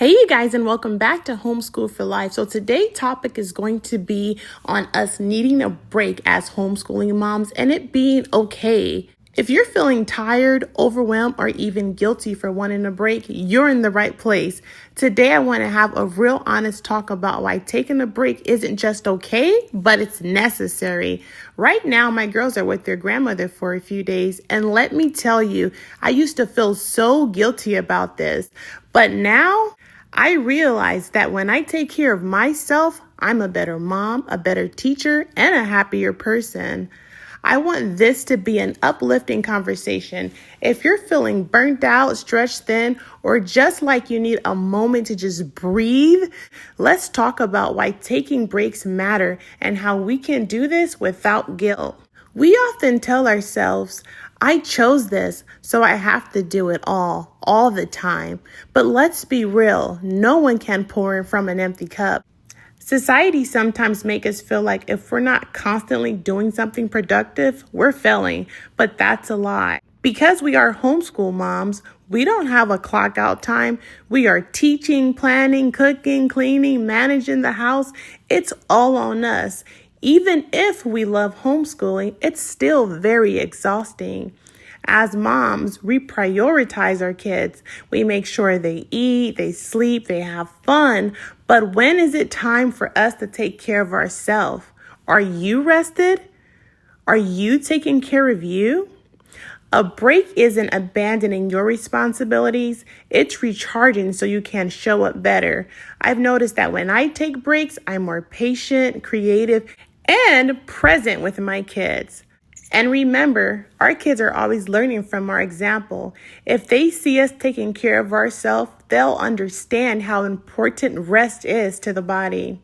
Hey you guys, and welcome back to Homeschool for Life. So today's topic is going to be on us needing a break as homeschooling moms and it being okay. If you're feeling tired, overwhelmed, or even guilty for wanting a break, you're in the right place. Today, I want to have a real honest talk about why taking a break isn't just okay, but it's necessary. Right now, my girls are with their grandmother for a few days, and let me tell you, I used to feel so guilty about this, but now I realize that when I take care of myself, I'm a better mom, a better teacher, and a happier person. I want this to be an uplifting conversation. If you're feeling burnt out, stretched thin, or just like you need a moment to just breathe, let's talk about why taking breaks matter and how we can do this without guilt. We often tell ourselves, I chose this, so I have to do it all the time. But let's be real, no one can pour from an empty cup. Society sometimes makes us feel like if we're not constantly doing something productive, we're failing, but that's a lie. Because we are homeschool moms, we don't have a clock out time. We are teaching, planning, cooking, cleaning, managing the house. It's all on us. Even if we love homeschooling, it's still very exhausting. As moms, we prioritize our kids. We make sure they eat, they sleep, they have fun. But when is it time for us to take care of ourselves? Are you rested? Are you taking care of you? A break isn't abandoning your responsibilities. It's recharging so you can show up better. I've noticed that when I take breaks, I'm more patient, creative, and present with my kids. And remember, our kids are always learning from our example. If they see us taking care of ourselves, they'll understand how important rest is to the body.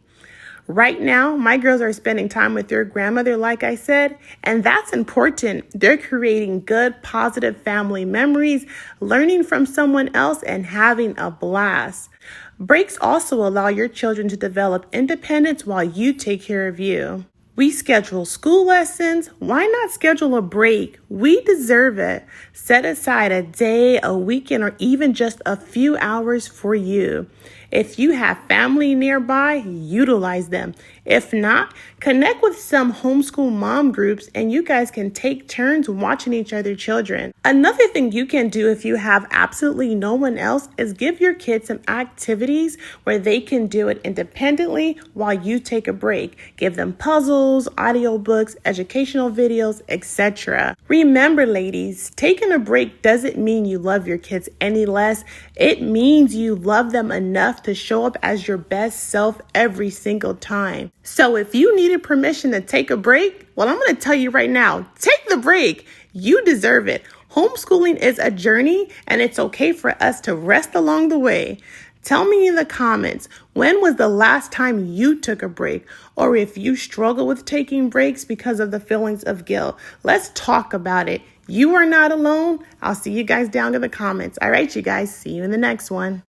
Right now, my girls are spending time with their grandmother, like I said, and that's important. They're creating good, positive family memories, learning from someone else, and having a blast. Breaks also allow your children to develop independence while you take care of you. We schedule school lessons. Why not schedule a break? We deserve it. Set aside a day, a weekend, or even just a few hours for you. If you have family nearby, utilize them. If not, connect with some homeschool mom groups and you guys can take turns watching each other's children. Another thing you can do if you have absolutely no one else is give your kids some activities where they can do it independently while you take a break. Give them puzzles, audiobooks, educational videos, etc. Remember, ladies, taking a break doesn't mean you love your kids any less. It means you love them enough to show up as your best self every single time. So if you needed permission to take a break, well, I'm going to tell you right now, take the break. You deserve it. Homeschooling is a journey and it's okay for us to rest along the way. Tell me in the comments, when was the last time you took a break? Or if you struggle with taking breaks because of the feelings of guilt, let's talk about it. You are not alone. I'll see you guys down in the comments. All right, you guys, see you in the next one.